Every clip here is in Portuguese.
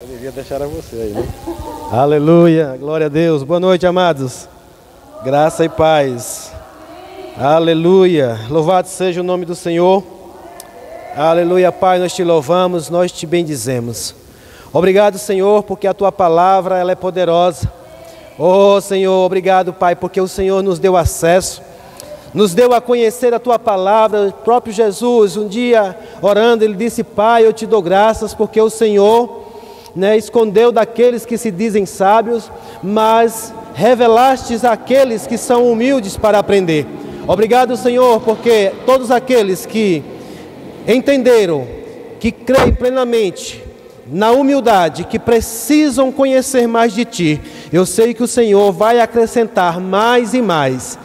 Eu devia deixar a você aí, né? Aleluia, glória a Deus. Boa noite, amados. Graça e paz. Aleluia. Louvado seja o nome do Senhor. Aleluia, Pai, nós te louvamos, nós te bendizemos. Obrigado, Senhor, porque a tua palavra ela é poderosa. Oh, Senhor, obrigado, Pai, porque o Senhor nos deu acesso, nos deu a conhecer a tua palavra. O próprio Jesus, um dia orando, ele disse: Pai, eu te dou graças porque o Senhor escondeu daqueles que se dizem sábios, mas revelastes àqueles que são humildes para aprender. Obrigado, Senhor, porque todos aqueles que entenderam, que creem plenamente na humildade, que precisam conhecer mais de Ti, eu sei que o Senhor vai acrescentar mais e mais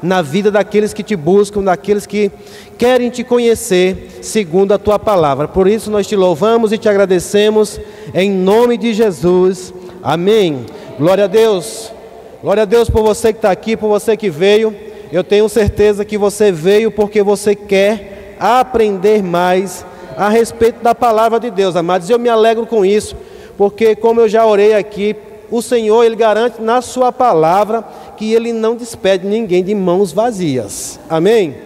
na vida daqueles que Te buscam, daqueles que querem Te conhecer segundo a Tua palavra. Por isso nós Te louvamos e Te agradecemos em nome de Jesus. Amém. Glória a Deus. Glória a Deus por você que está aqui, por você que veio. Eu tenho certeza que você veio porque você quer aprender mais a respeito da palavra de Deus, amados. Eu me alegro com isso, porque como eu já orei aqui, o Senhor, Ele garante na sua palavra que Ele não despede ninguém de mãos vazias. Amém?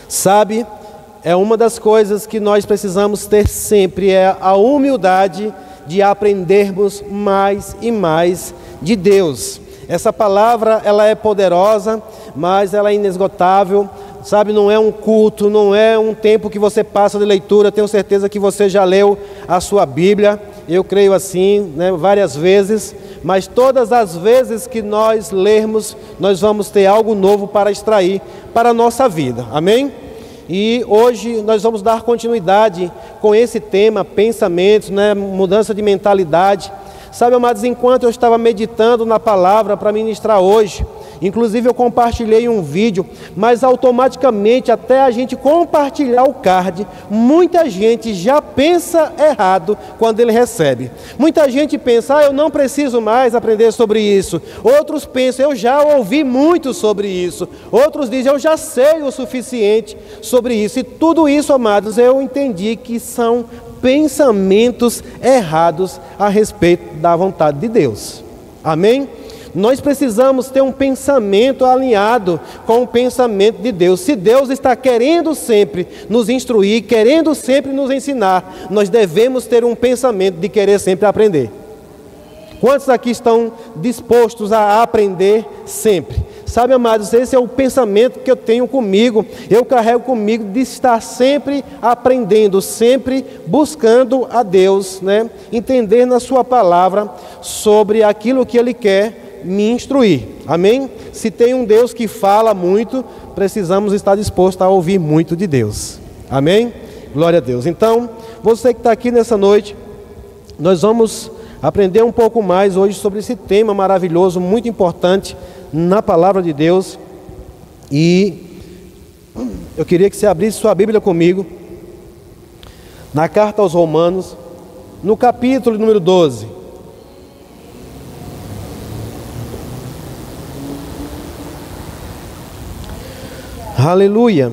Sabe, é uma das coisas que nós precisamos ter sempre, é a humildade de aprendermos mais e mais de Deus. Essa palavra, ela é poderosa, mas ela é inesgotável. Sabe, não é um culto, não é um tempo que você passa de leitura. Tenho certeza que você já leu a sua Bíblia, eu creio assim, várias vezes. Mas todas as vezes que nós lermos, nós vamos ter algo novo para extrair para a nossa vida, amém? E hoje nós vamos dar continuidade com esse tema, pensamentos, mudança de mentalidade. Sabe, amados, enquanto eu estava meditando na palavra para ministrar hoje, inclusive eu compartilhei um vídeo, mas automaticamente até a gente compartilhar o card, muita gente já pensa errado quando ele recebe. Muita gente pensa: eu não preciso mais aprender sobre isso. Outros pensam: eu já ouvi muito sobre isso. Outros dizem: eu já sei o suficiente sobre isso. E tudo isso, amados, eu entendi que são pensamentos errados a respeito da vontade de Deus. Amém? Nós precisamos ter um pensamento alinhado com o pensamento de Deus. Se Deus está querendo sempre nos instruir, querendo sempre nos ensinar, nós devemos ter um pensamento de querer sempre aprender. Quantos aqui estão dispostos a aprender sempre? Sabe, amados, esse é o pensamento que eu tenho comigo, eu carrego comigo de estar sempre aprendendo, sempre buscando a Deus, entender na sua palavra sobre aquilo que Ele quer me instruir, amém? Se tem um Deus que fala muito, precisamos estar dispostos a ouvir muito de Deus, amém? Glória a Deus. Então, você que está aqui nessa noite, nós vamos aprender um pouco mais hoje sobre esse tema maravilhoso, muito importante na palavra de Deus. E eu queria que você abrisse sua Bíblia comigo na carta aos Romanos, no capítulo número 12. Aleluia.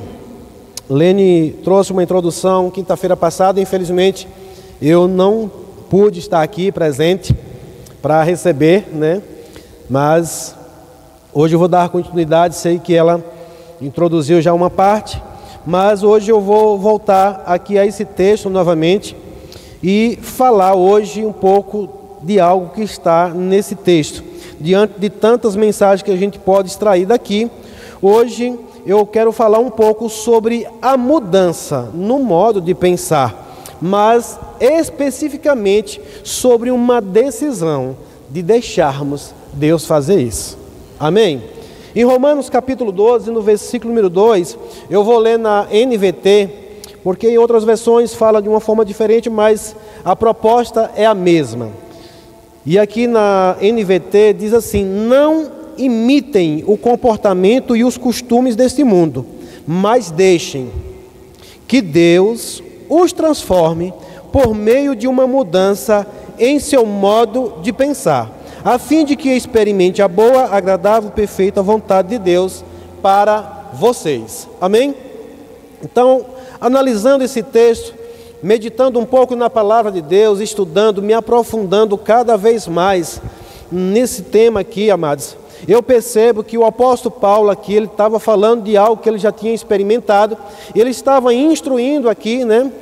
Lene trouxe uma introdução quinta-feira passada. Infelizmente eu não pude estar aqui presente para receber, mas hoje eu vou dar continuidade. Sei que ela introduziu já uma parte, mas hoje eu vou voltar aqui a esse texto novamente e falar hoje um pouco de algo que está nesse texto. Diante de tantas mensagens que a gente pode extrair daqui, hoje eu quero falar um pouco sobre a mudança no modo de pensar, mas especificamente sobre uma decisão de deixarmos Deus fazer isso. Amém? Em Romanos capítulo 12, no versículo número 2, eu vou ler na NVT, porque em outras versões fala de uma forma diferente, mas a proposta é a mesma. E aqui na NVT diz assim: não imitem o comportamento e os costumes deste mundo, mas deixem que Deus os transforme por meio de uma mudança em seu modo de pensar, a fim de que experimente a boa, agradável, perfeita vontade de Deus para vocês. Amém? Então, analisando esse texto, meditando um pouco na palavra de Deus, estudando, me aprofundando cada vez mais nesse tema aqui, amados, eu percebo que o apóstolo Paulo aqui, ele estava falando de algo que ele já tinha experimentado, ele estava instruindo aqui, né,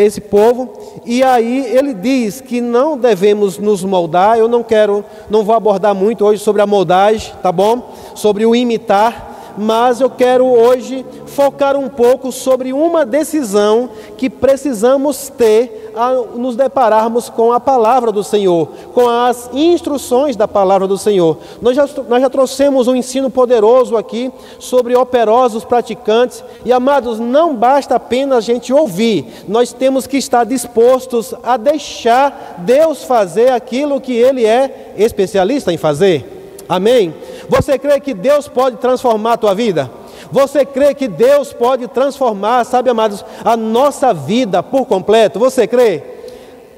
esse povo, e aí ele diz que não devemos nos moldar. Eu não vou abordar muito hoje sobre a moldagem, tá bom? Sobre o imitar, mas eu quero hoje focar um pouco sobre uma decisão que precisamos ter ao nos depararmos com a palavra do Senhor, com as instruções da palavra do Senhor. Nós já trouxemos um ensino poderoso aqui sobre operosos praticantes, e amados, não basta apenas a gente ouvir, nós temos que estar dispostos a deixar Deus fazer aquilo que Ele é especialista em fazer. Amém? Você crê que Deus pode transformar a tua vida? Você crê que Deus pode transformar, sabe, amados, a nossa vida por completo? Você crê?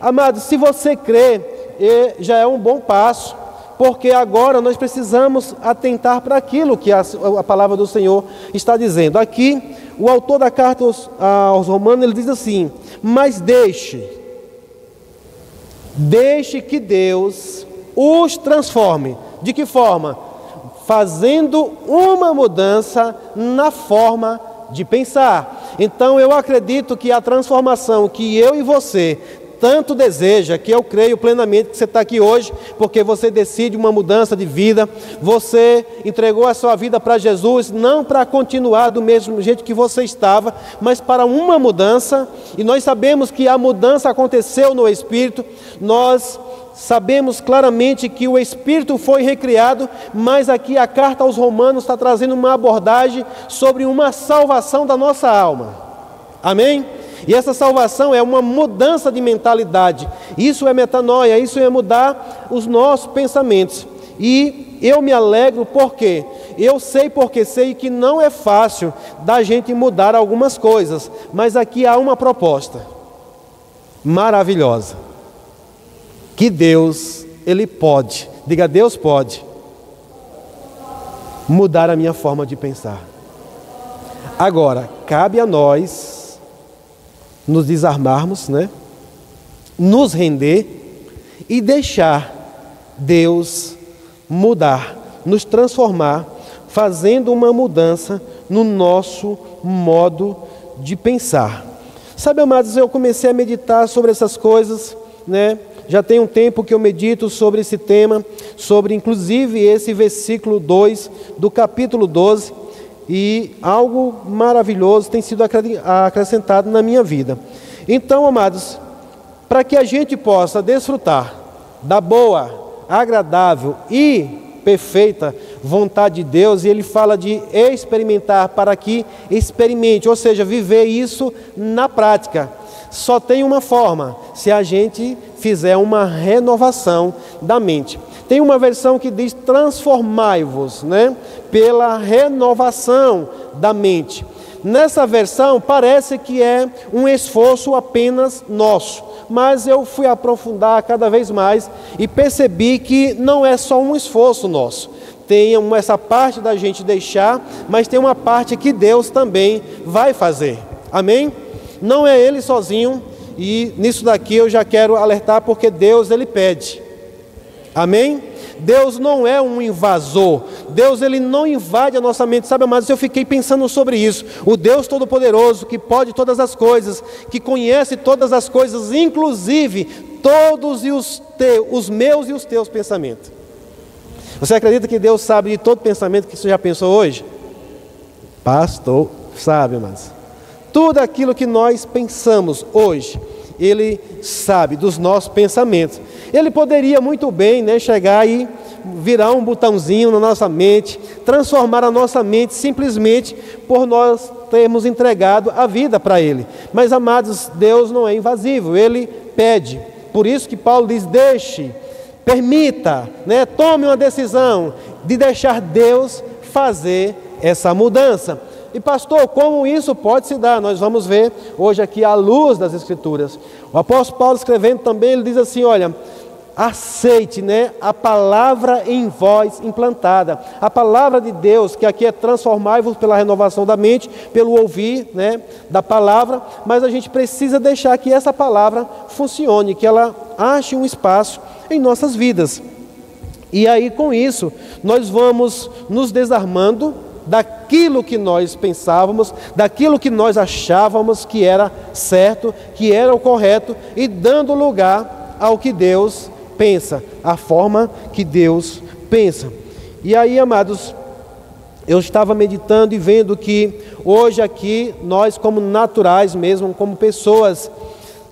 Amados, se você crê, já é um bom passo, porque agora nós precisamos atentar para aquilo que a palavra do Senhor está dizendo. Aqui, o autor da carta aos Romanos, ele diz assim: mas deixe que Deus os transforme. De que forma? Fazendo uma mudança na forma de pensar. Então eu acredito que a transformação que eu e você tanto deseja, que eu creio plenamente que você está aqui hoje, porque você decide uma mudança de vida, você entregou a sua vida para Jesus, não para continuar do mesmo jeito que você estava, mas para uma mudança, e nós sabemos que a mudança aconteceu no Espírito, nós sabemos claramente que o Espírito foi recriado, mas aqui a carta aos Romanos está trazendo uma abordagem sobre uma salvação da nossa alma. Amém? E essa salvação é uma mudança de mentalidade. Isso é metanoia, isso é mudar os nossos pensamentos. E eu me alegro porque sei que não é fácil da gente mudar algumas coisas, mas aqui há uma proposta maravilhosa. Que Deus, Ele pode, diga, Deus pode mudar a minha forma de pensar. Agora, cabe a nós nos desarmarmos, né? Nos render e deixar Deus mudar, nos transformar, fazendo uma mudança no nosso modo de pensar. Sabe, amados, eu comecei a meditar sobre essas coisas, né? Já tem um tempo que eu medito sobre esse tema, sobre inclusive esse versículo 2 do capítulo 12, e algo maravilhoso tem sido acrescentado na minha vida. Então, amados, para que a gente possa desfrutar da boa, agradável e perfeita vontade de Deus, e ele fala de experimentar, para que experimente, ou seja, viver isso na prática. Só tem uma forma, se a gente fizer uma renovação da mente. Tem uma versão que diz transformai-vos, né? Pela renovação da mente. Nessa versão parece que é um esforço apenas nosso, mas eu fui aprofundar cada vez mais e percebi que não é só um esforço nosso. Tem essa parte da gente deixar, mas tem uma parte que Deus também vai fazer. Amém? Não é Ele sozinho, e nisso daqui eu já quero alertar, porque Deus, Ele pede. Amém? Deus não é um invasor. Deus, Ele não invade a nossa mente. Sabe, amados, eu fiquei pensando sobre isso. O Deus Todo-Poderoso, que pode todas as coisas, que conhece todas as coisas, inclusive todos os meus e os teus pensamentos. Você acredita que Deus sabe de todo pensamento que você já pensou hoje? Pastor, sabe, amados. Tudo aquilo que nós pensamos hoje, Ele sabe dos nossos pensamentos. Ele poderia muito bem, né, chegar e virar um botãozinho na nossa mente, transformar a nossa mente simplesmente por nós termos entregado a vida para Ele. Mas, amados, Deus não é invasivo, Ele pede. Por isso que Paulo diz, deixe, permita, né, tome uma decisão de deixar Deus fazer essa mudança. E pastor, como isso pode se dar? Nós vamos ver hoje aqui à luz das Escrituras. O apóstolo Paulo escrevendo também, ele diz assim, olha, aceite, né, a palavra em vós implantada. A palavra de Deus, que aqui é transformai-vos pela renovação da mente, pelo ouvir, né, da palavra, mas a gente precisa deixar que essa palavra funcione, que ela ache um espaço em nossas vidas. E aí, com isso, nós vamos nos desarmando daquilo que nós pensávamos, daquilo que nós achávamos que era certo, que era o correto, e dando lugar ao que Deus pensa, a forma que Deus pensa. E aí, amados, eu estava meditando e vendo que hoje aqui, nós como naturais mesmo, como pessoas,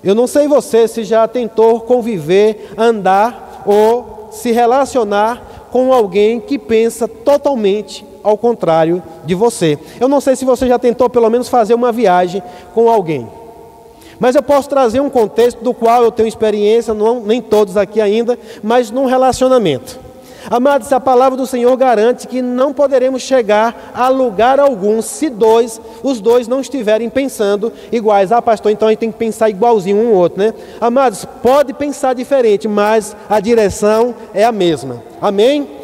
eu não sei você se já tentou conviver, andar ou se relacionar com alguém que pensa totalmente ao contrário de você. Eu não sei se você já tentou pelo menos fazer uma viagem com alguém. Mas eu posso trazer um contexto do qual eu tenho experiência, não, nem todos aqui ainda, mas num relacionamento. Amados, a palavra do Senhor garante que não poderemos chegar a lugar algum se os dois não estiverem pensando iguais. Ah, pastor, então a gente tem que pensar igualzinho um ao outro, né? Amados, pode pensar diferente, mas a direção é a mesma. Amém?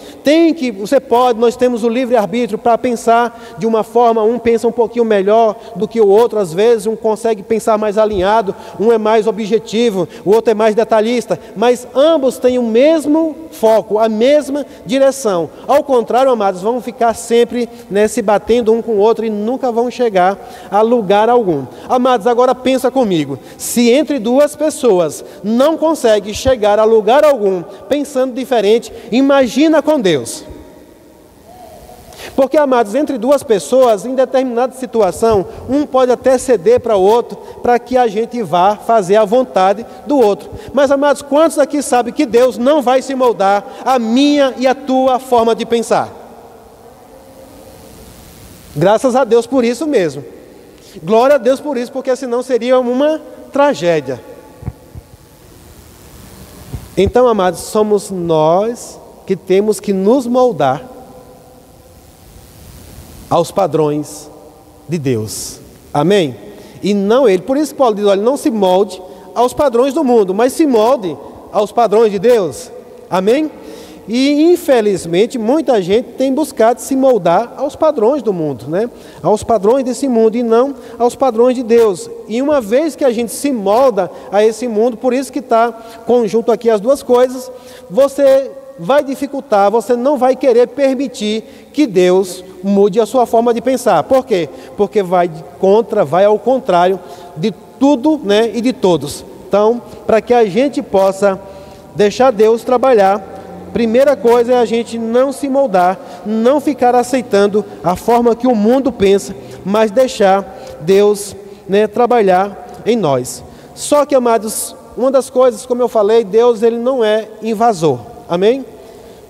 Nós temos o livre-arbítrio para pensar de uma forma, um pensa um pouquinho melhor do que o outro, às vezes um consegue pensar mais alinhado, um é mais objetivo, o outro é mais detalhista, mas ambos têm o mesmo foco, a mesma direção. Ao contrário, amados, vão ficar sempre, né, se batendo um com o outro e nunca vão chegar a lugar algum. Amados, agora pensa comigo, se entre duas pessoas não consegue chegar a lugar algum pensando diferente, imagina com Deus. Porque, amados, entre duas pessoas, em determinada situação, um pode até ceder para o outro, para que a gente vá fazer a vontade do outro. Mas, amados, quantos aqui sabem que Deus não vai se moldar a minha e a tua forma de pensar? Graças a Deus por isso mesmo. Glória a Deus por isso, porque senão seria uma tragédia. Então, amados, somos nós que temos que nos moldar aos padrões de Deus. Amém? E não ele. Por isso Paulo diz, olha, não se molde aos padrões do mundo, mas se molde aos padrões de Deus. Amém? E infelizmente muita gente tem buscado se moldar aos padrões do mundo, né? Aos padrões desse mundo e não aos padrões de Deus. E uma vez que a gente se molda a esse mundo, por isso que está conjunto aqui as duas coisas, você vai dificultar, você não vai querer permitir que Deus mude a sua forma de pensar. Por quê? Porque vai ao contrário de tudo, né, e de todos. Então, para que a gente possa deixar Deus trabalhar, primeira coisa é a gente não se moldar, não ficar aceitando a forma que o mundo pensa, mas deixar Deus, né, trabalhar em nós. Só que, amados, uma das coisas, como eu falei, Deus ele não é invasor. Amém?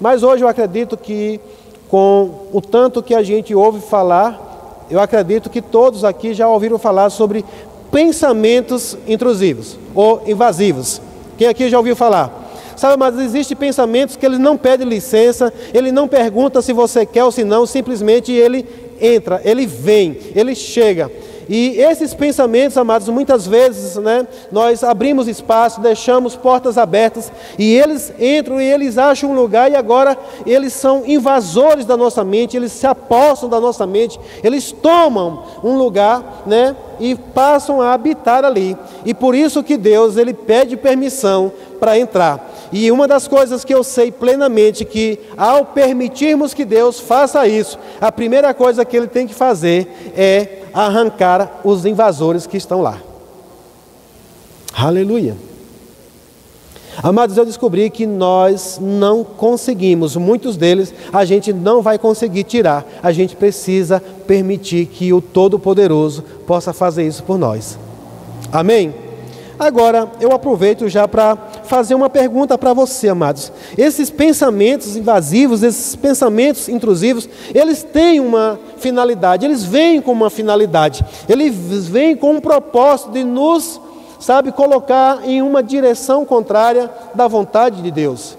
Mas hoje eu acredito que com o tanto que a gente ouve falar, eu acredito que todos aqui já ouviram falar sobre pensamentos intrusivos ou invasivos. Quem aqui já ouviu falar? Sabe, mas existem pensamentos que ele não pede licença, ele não pergunta se você quer ou se não, simplesmente ele entra, ele vem, ele chega. E esses pensamentos, amados, muitas vezes, né, nós abrimos espaço, deixamos portas abertas e eles entram e eles acham um lugar e agora eles são invasores da nossa mente, eles se apossam da nossa mente, eles tomam um lugar, né, e passam a habitar ali. E por isso que Deus, ele pede permissão para entrar. E uma das coisas que eu sei plenamente que ao permitirmos que Deus faça isso, a primeira coisa que ele tem que fazer é arrancar os invasores que estão lá. Aleluia. Amados, eu descobri que nós não conseguimos, muitos deles a gente não vai conseguir tirar. A gente precisa permitir que o Todo-Poderoso possa fazer isso por nós. Amém? Agora, eu aproveito já para fazer uma pergunta para você, amados. Esses pensamentos invasivos, esses pensamentos intrusivos, eles têm uma finalidade, eles vêm com uma finalidade. Eles vêm com um propósito de nos, colocar em uma direção contrária da vontade de Deus.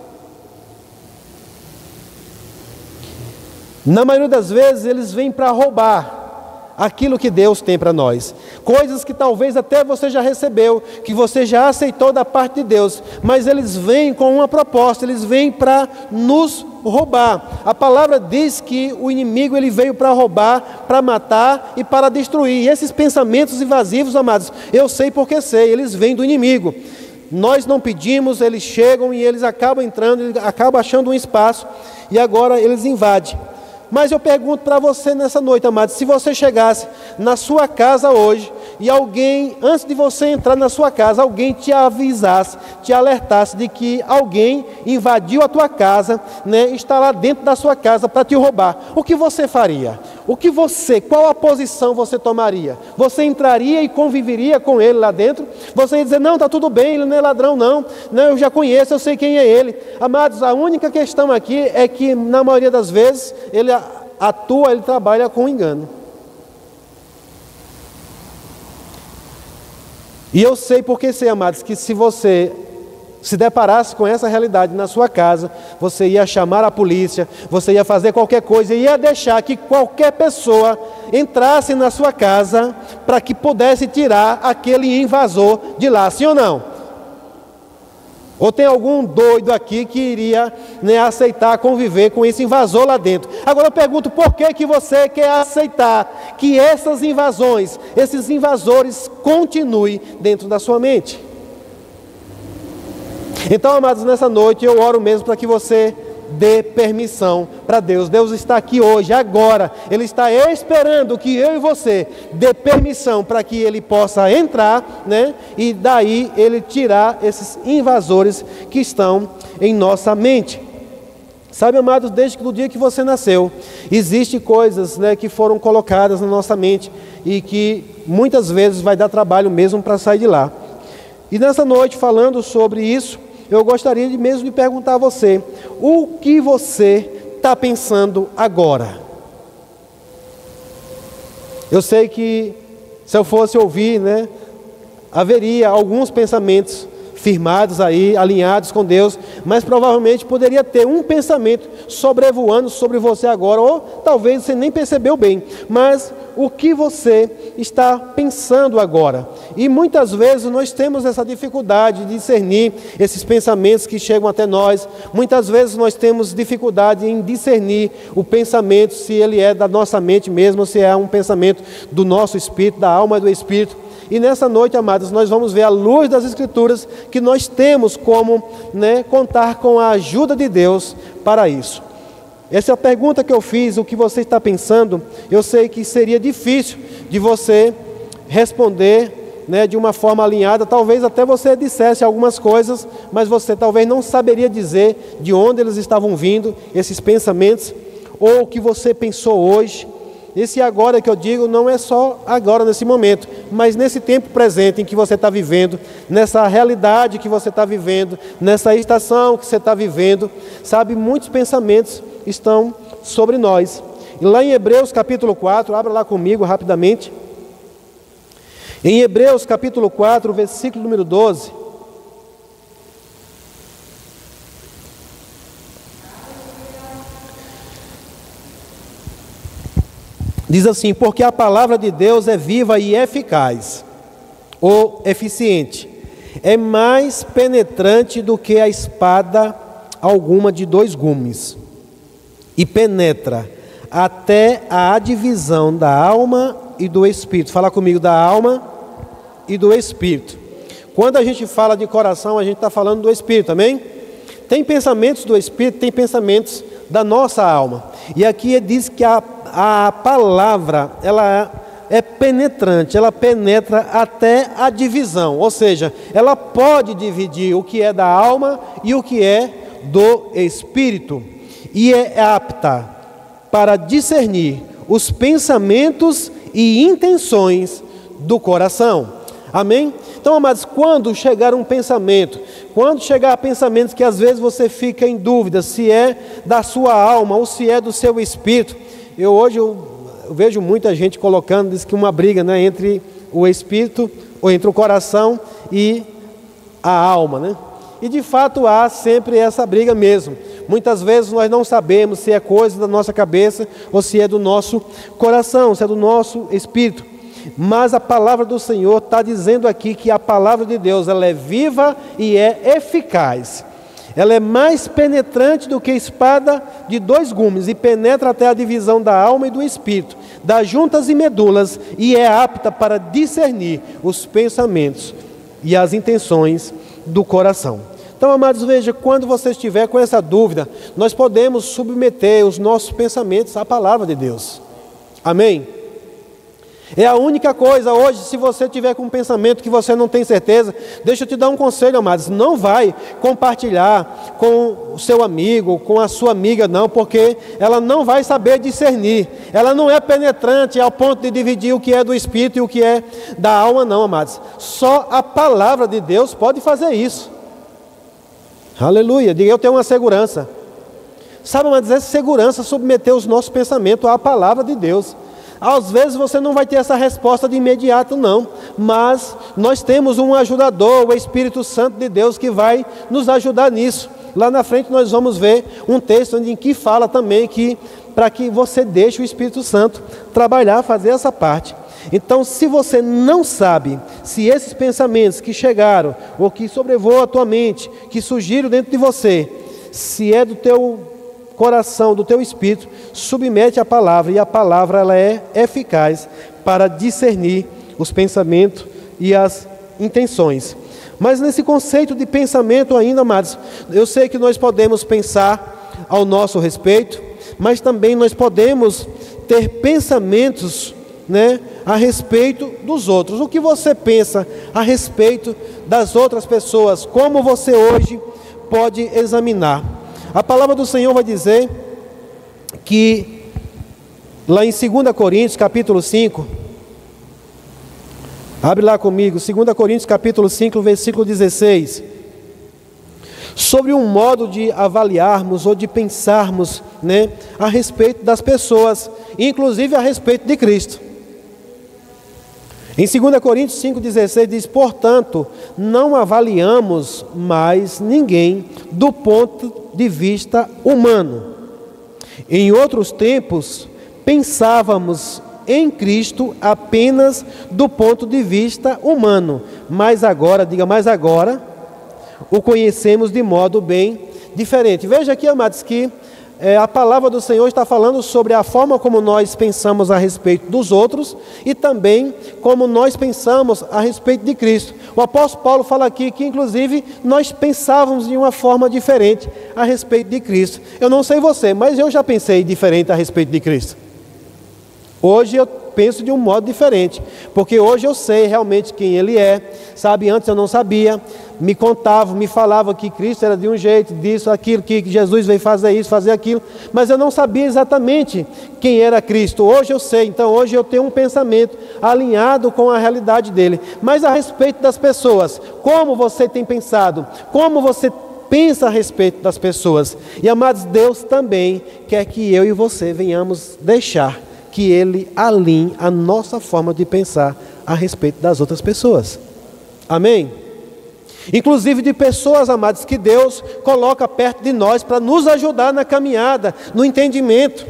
Na maioria das vezes, eles vêm para roubar aquilo que Deus tem para nós. Coisas que talvez até você já recebeu, que você já aceitou da parte de Deus, mas eles vêm com uma proposta, eles vêm para nos roubar. A palavra diz que o inimigo ele veio para roubar, para matar e para destruir. E esses pensamentos invasivos, amados, eu sei porque sei, eles vêm do inimigo. Nós não pedimos, eles chegam e eles acabam entrando, eles acabam achando um espaço e agora eles invadem. Mas eu pergunto para você nessa noite, amado, se você chegasse na sua casa hoje e alguém, antes de você entrar na sua casa, alguém te avisasse, te alertasse de que alguém invadiu a tua casa, né, está lá dentro da sua casa para te roubar, o que você faria? Qual a posição você tomaria? Você entraria e conviveria com ele lá dentro? Você ia dizer, não, está tudo bem, ele não é ladrão não, eu já conheço, eu sei quem é ele. Amados, a única questão aqui é que na maioria das vezes ele ele trabalha com engano. E eu sei porque sei, amados, que se você se deparasse com essa realidade na sua casa, você ia chamar a polícia, você ia fazer qualquer coisa, ia deixar que qualquer pessoa entrasse na sua casa para que pudesse tirar aquele invasor de lá, sim ou não? Ou tem algum doido aqui que iria, né, aceitar conviver com esse invasor lá dentro? Agora eu pergunto, por que você quer aceitar que essas invasões, esses invasores continuem dentro da sua mente? Então, amados, nessa noite eu oro mesmo para que você dê permissão para Deus. Deus está aqui hoje, agora. Ele está esperando que eu e você dê permissão para que Ele possa entrar, né? E daí Ele tirar esses invasores que estão em nossa mente. Sabe, amados, desde o dia que você nasceu, existem coisas, né, que foram colocadas na nossa mente e que muitas vezes vai dar trabalho mesmo para sair de lá. E nessa noite, falando sobre isso, eu gostaria mesmo de perguntar a você, o que você está pensando agora? Eu sei que se eu fosse ouvir, né, haveria alguns pensamentos firmados aí, alinhados com Deus, mas provavelmente poderia ter um pensamento sobrevoando sobre você agora, ou talvez você nem percebeu bem, mas o que você está pensando agora? E muitas vezes nós temos essa dificuldade de discernir esses pensamentos que chegam até nós, muitas vezes nós temos dificuldade em discernir o pensamento, se ele é da nossa mente mesmo, ou se é um pensamento do nosso espírito, da alma e do espírito. E nessa noite, amados, nós vamos ver à luz das Escrituras que nós temos como, né, contar com a ajuda de Deus para isso. Essa é a pergunta que eu fiz, o que você está pensando. Eu sei que seria difícil de você responder, né, de uma forma alinhada. Talvez até você dissesse algumas coisas, mas você talvez não saberia dizer de onde eles estavam vindo, esses pensamentos, ou o que você pensou hoje. Esse agora que eu digo não é só agora, nesse momento, mas nesse tempo presente em que você está vivendo, nessa realidade que você está vivendo, nessa estação que você está vivendo, sabe, muitos pensamentos estão sobre nós. E lá em Hebreus capítulo 4, abra lá comigo rapidamente. Em Hebreus capítulo 4, versículo número 12. Diz assim, porque a palavra de Deus é viva e eficaz, ou eficiente, é mais penetrante do que a espada alguma de 2 gumes, e penetra até a divisão da alma e do espírito. Fala comigo, da alma e do espírito. Quando a gente fala de coração, a gente está falando do espírito, amém? Tem pensamentos do espírito, tem pensamentos da nossa alma. E aqui diz que a palavra, ela é penetrante, ela penetra até a divisão, ou seja, ela pode dividir o que é da alma e o que é do espírito, e é apta para discernir os pensamentos e intenções do coração. Amém? Então, amados, quando chegar um pensamento, quando chegar pensamentos que às vezes você fica em dúvida se é da sua alma ou se é do seu espírito, hoje eu vejo muita gente colocando, diz que uma briga, né, entre o espírito, ou entre o coração e a alma, né? E de fato há sempre essa briga mesmo, Muitas vezes nós não sabemos se é coisa da nossa cabeça ou se é do nosso coração, se é do nosso espírito. Mas a palavra do Senhor está dizendo aqui que a palavra de Deus, ela é viva e é eficaz. Ela é mais penetrante do que espada de 2 gumes e penetra até a divisão da alma e do espírito, das juntas e medulas, e é apta para discernir os pensamentos e as intenções do coração. Então, amados, veja, quando você estiver com essa dúvida, nós podemos submeter os nossos pensamentos à palavra de Deus. Amém? É a única coisa hoje, se você tiver com um pensamento que você não tem certeza, deixa eu te dar um conselho, amados, não vai compartilhar com o seu amigo, com a sua amiga, não, porque ela não vai saber discernir, ela não é penetrante ao ponto de dividir o que é do espírito e o que é da alma, não, amados. Só a palavra de Deus pode fazer isso. Aleluia, diga, eu tenho uma segurança. Sabe, amados, essa segurança submeter os nossos pensamentos à palavra de Deus. Às vezes você não vai ter essa resposta de imediato, não, mas nós temos um ajudador, o Espírito Santo de Deus, que vai nos ajudar nisso. Lá na frente nós vamos ver um texto em que fala também que para que você deixe o Espírito Santo trabalhar, fazer essa parte. Então, se você não sabe se esses pensamentos que chegaram ou que sobrevoam a tua mente, que surgiram dentro de você, se é do teu coração, do teu espírito, submete a palavra, e a palavra ela é eficaz para discernir os pensamentos e as intenções. Mas nesse conceito de pensamento ainda, amados, eu sei que nós podemos pensar ao nosso respeito, mas também nós podemos ter pensamentos, a respeito dos outros. O que você pensa a respeito das outras pessoas? Como você hoje pode examinar? A palavra do Senhor vai dizer que lá em 2 Coríntios capítulo 5, abre lá comigo, 2 Coríntios capítulo 5, versículo 16, sobre um modo de avaliarmos ou de pensarmos, a respeito das pessoas, inclusive a respeito de Cristo. Em 2 Coríntios 5,16 diz: portanto, não avaliamos mais ninguém do ponto de vista humano. Em outros tempos, pensávamos em Cristo apenas do ponto de vista humano, mas agora, o conhecemos de modo bem diferente. Veja aqui, amados, que a palavra do Senhor está falando sobre a forma como nós pensamos a respeito dos outros e também como nós pensamos a respeito de Cristo. O apóstolo Paulo fala aqui que, inclusive, nós pensávamos de uma forma diferente a respeito de Cristo. Eu não sei você, mas eu já pensei diferente a respeito de Cristo. Hoje eu penso de um modo diferente, porque hoje eu sei realmente quem Ele é, sabe? Antes eu não sabia, me contavam, me falavam que Cristo era de um jeito, disso, aquilo, que Jesus veio fazer isso, fazer aquilo, mas eu não sabia exatamente quem era Cristo. Hoje eu sei, então hoje eu tenho um pensamento alinhado com a realidade dele. Mas a respeito das pessoas, como você tem pensado? Como você pensa a respeito das pessoas? E, amados, Deus também quer que eu e você venhamos deixar que Ele alinhe a nossa forma de pensar a respeito das outras pessoas. Amém? Inclusive de pessoas, amados, que Deus coloca perto de nós para nos ajudar na caminhada, no entendimento.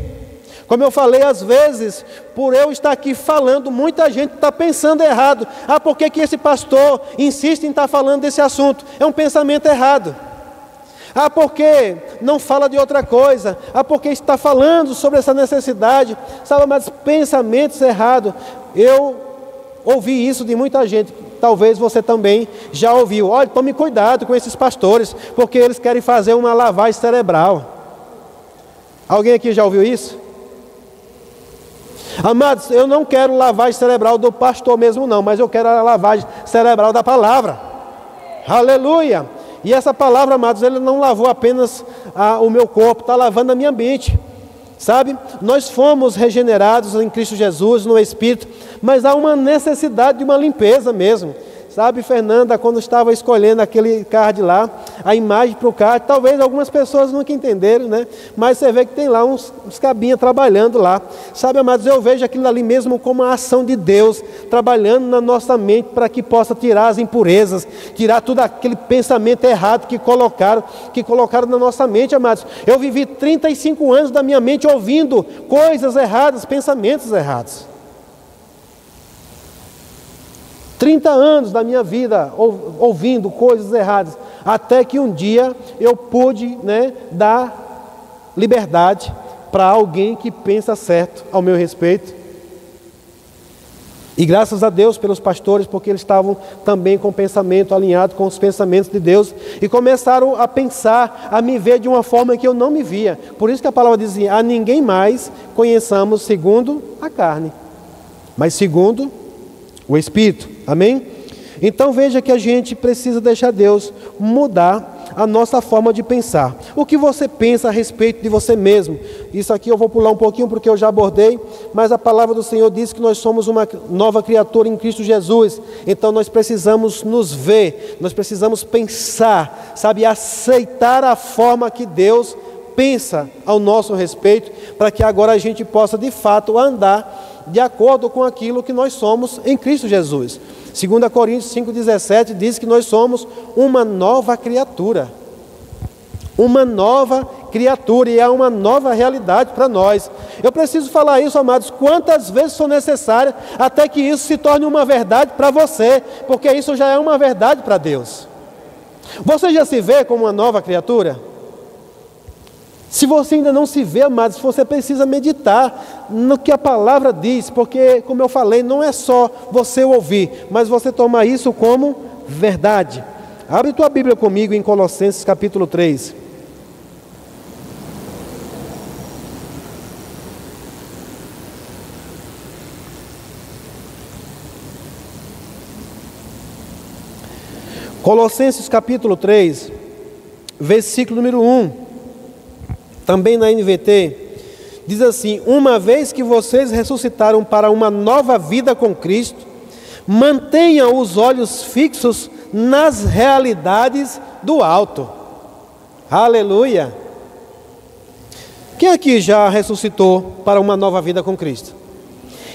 Como eu falei, às vezes, por eu estar aqui falando, muita gente está pensando errado. Por que esse pastor insiste em estar falando desse assunto? É um pensamento errado. Porque não fala de outra coisa. Porque está falando sobre essa necessidade. Sabe, mas pensamentos errados. Eu ouvi isso de muita gente. Talvez você também já ouviu. Olha, tome cuidado com esses pastores, porque eles querem fazer uma lavagem cerebral. Alguém aqui já ouviu isso? Amados, eu não quero lavagem cerebral do pastor mesmo não, mas eu quero a lavagem cerebral da palavra. Aleluia! E essa palavra, amados, ele não lavou apenas o meu corpo, está lavando a minha mente. Sabe, nós fomos regenerados em Cristo Jesus, no Espírito, mas há uma necessidade de uma limpeza mesmo. sabe, Fernanda, quando estava escolhendo aquele card lá, a imagem para o card, talvez algumas pessoas nunca entenderam, né? Mas você vê que tem lá uns cabinhas trabalhando lá. Sabe, amados, eu vejo aquilo ali mesmo como a ação de Deus, trabalhando na nossa mente para que possa tirar as impurezas, tirar todo aquele pensamento errado que colocaram na nossa mente, amados. Eu vivi 35 anos da minha mente ouvindo coisas erradas, pensamentos errados. 30 anos da minha vida ouvindo coisas erradas, até que um dia eu pude, né, dar liberdade para alguém que pensa certo ao meu respeito. E graças a Deus pelos pastores, porque eles estavam também com o pensamento alinhado com os pensamentos de Deus, e começaram a pensar, a me ver de uma forma que eu não me via. Por isso que a palavra dizia: a ninguém mais conheçamos segundo a carne, mas segundo o Espírito. Amém? Então veja que a gente precisa deixar Deus mudar a nossa forma de pensar. O que você pensa a respeito de você mesmo? Isso aqui eu vou pular um pouquinho porque eu já abordei, mas a palavra do Senhor diz que nós somos uma nova criatura em Cristo Jesus. Então nós precisamos nos ver, nós precisamos pensar, sabe, aceitar a forma que Deus pensa ao nosso respeito, para que agora a gente possa de fato andar de acordo com aquilo que nós somos em Cristo Jesus. 2 Coríntios 5,17 diz que nós somos uma nova criatura. Uma nova criatura, e é uma nova realidade para nós. Eu preciso falar isso, amados, quantas vezes for necessário, até que isso se torne uma verdade para você, porque isso já é uma verdade para Deus. Você já se vê como uma nova criatura? Se você ainda não se vê, amados, você precisa meditar no que a palavra diz, porque, como eu falei, não é só você ouvir, mas você tomar isso como verdade. Abre tua Bíblia comigo em Colossenses capítulo 3. Colossenses capítulo 3, versículo número 1. Também na NVT, diz assim: uma vez que vocês ressuscitaram para uma nova vida com Cristo, mantenham os olhos fixos nas realidades do alto. Aleluia! Quem aqui já ressuscitou para uma nova vida com Cristo?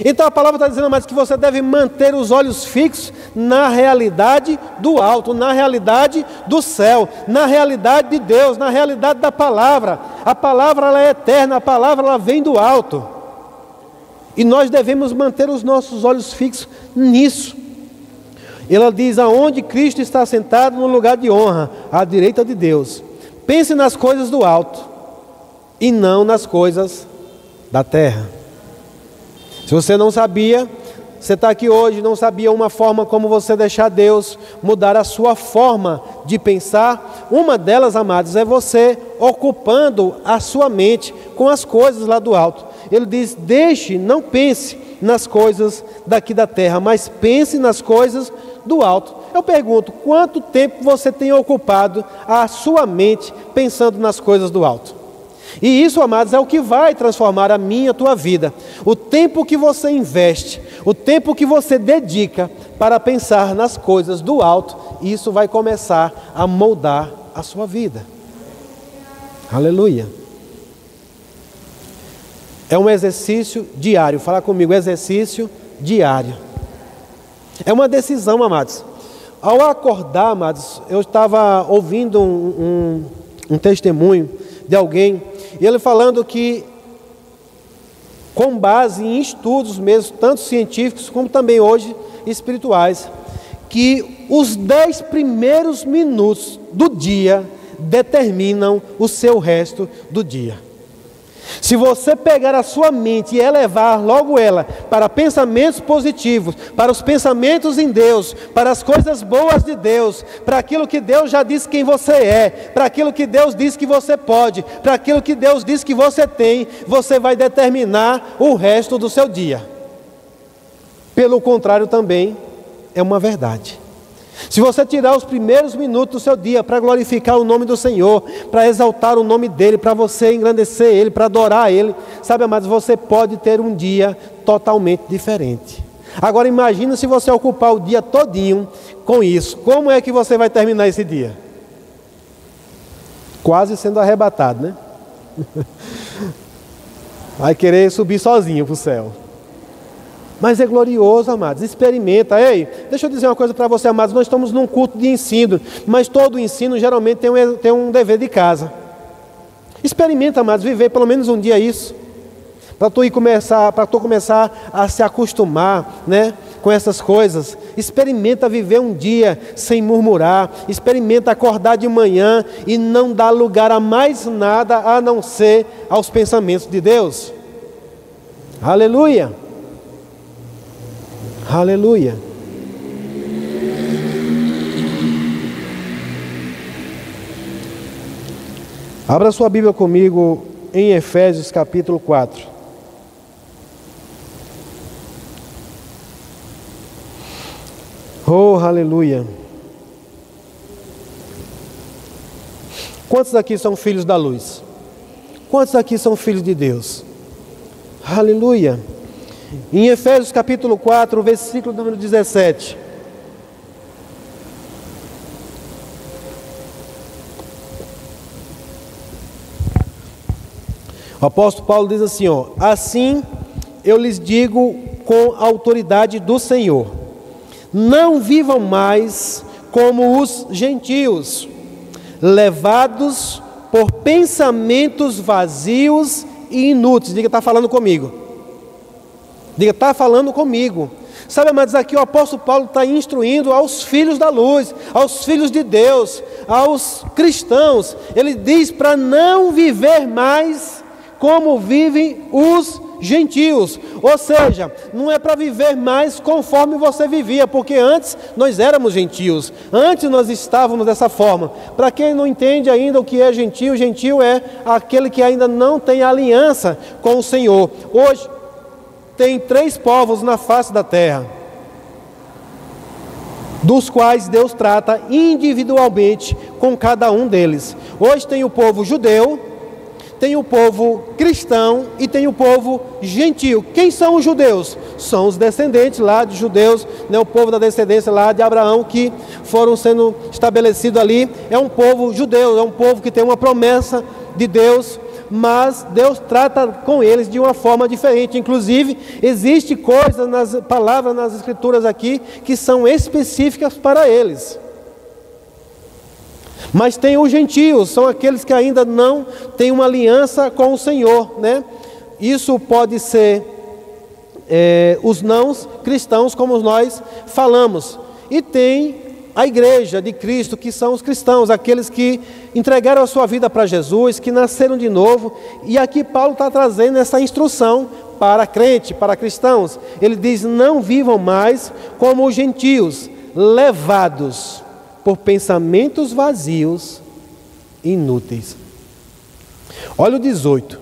Então a palavra está dizendo, mas que você deve manter os olhos fixos na realidade do alto, na realidade do céu, na realidade de Deus, na realidade da palavra. A palavra ela é eterna, a palavra ela vem do alto. E nós devemos manter os nossos olhos fixos nisso. Ela diz: aonde Cristo está sentado no lugar de honra, à direita de Deus. Pense nas coisas do alto e não nas coisas da terra. Se você não sabia, você está aqui hoje, não sabia uma forma como você deixar Deus mudar a sua forma de pensar. Uma delas, amados, é você ocupando a sua mente com as coisas lá do alto. Ele diz: não pense nas coisas daqui da terra, mas pense nas coisas do alto. Eu pergunto, quanto tempo você tem ocupado a sua mente pensando nas coisas do alto? E isso, amados, é o que vai transformar a minha e a tua vida. O tempo que você investe, o tempo que você dedica para pensar nas coisas do alto, isso vai começar a moldar a sua vida. Aleluia. É um exercício diário. Fala comigo, exercício diário. É uma decisão, amados. Ao acordar, amados, eu estava ouvindo um testemunho de alguém, e ele falando que, com base em estudos mesmo, tanto científicos como também hoje espirituais, que os 10 primeiros minutos do dia determinam o seu resto do dia. Se você pegar a sua mente e elevar logo ela para pensamentos positivos, para os pensamentos em Deus, para as coisas boas de Deus, para aquilo que Deus já disse quem você é, para aquilo que Deus diz que você pode, para aquilo que Deus diz que você tem, você vai determinar o resto do seu dia. Pelo contrário também é uma verdade. Se você tirar os primeiros minutos do seu dia para glorificar o nome do Senhor, para exaltar o nome dEle, para você engrandecer Ele, para adorar Ele, sabe, amados, você pode ter um dia totalmente diferente. Agora imagina se você ocupar o dia todinho com isso. Como é que você vai terminar esse dia? Quase sendo arrebatado, né? Vai querer subir sozinho para o céu. Mas é glorioso, amados. Experimenta. Ei, deixa eu dizer uma coisa para você, amados. Nós estamos num culto de ensino, mas todo ensino geralmente tem um dever de casa. Experimenta, amados, viver pelo menos um dia isso. Para tu começar a se acostumar, né, com essas coisas. Experimenta viver um dia sem murmurar. Experimenta acordar de manhã e não dar lugar a mais nada a não ser aos pensamentos de Deus. Aleluia. Aleluia. Abra sua Bíblia comigo em Efésios capítulo 4. Oh, aleluia. Quantos aqui são filhos da luz? Quantos aqui são filhos de Deus? Aleluia. Em Efésios capítulo 4, versículo número 17. O apóstolo Paulo diz assim, ó: assim eu lhes digo com a autoridade do Senhor, não vivam mais como os gentios, levados por pensamentos vazios e inúteis. Diga, está falando comigo. Diga, está falando comigo. Sabe, amados, aqui o apóstolo Paulo está instruindo aos filhos da luz, aos filhos de Deus, aos cristãos. Ele diz para não viver mais como vivem os gentios. Ou seja, não é para viver mais conforme você vivia, porque antes nós éramos gentios, antes nós estávamos dessa forma. Para quem não entende ainda o que é gentio, gentio é aquele que ainda não tem aliança com o Senhor. Hoje tem 3 povos na face da terra, dos quais Deus trata individualmente com cada um deles. Hoje tem o povo judeu, tem o povo cristão e tem o povo gentio. Quem são os judeus? São os descendentes lá de judeus, né? O povo da descendência lá de Abraão, que foram sendo estabelecidos ali. É um povo judeu, é um povo que tem uma promessa de Deus, mas Deus trata com eles de uma forma diferente. Inclusive, existe coisas nas palavras, nas escrituras aqui, que são específicas para eles. Mas tem os gentios, são aqueles que ainda não têm uma aliança com o Senhor, né? Isso pode ser os não cristãos, como nós falamos. E tem a igreja de Cristo, que são os cristãos, aqueles que entregaram a sua vida para Jesus, que nasceram de novo. E aqui Paulo está trazendo essa instrução para crente, para cristãos. Ele diz: não vivam mais como os gentios, levados por pensamentos vazios e inúteis. Olha o 18.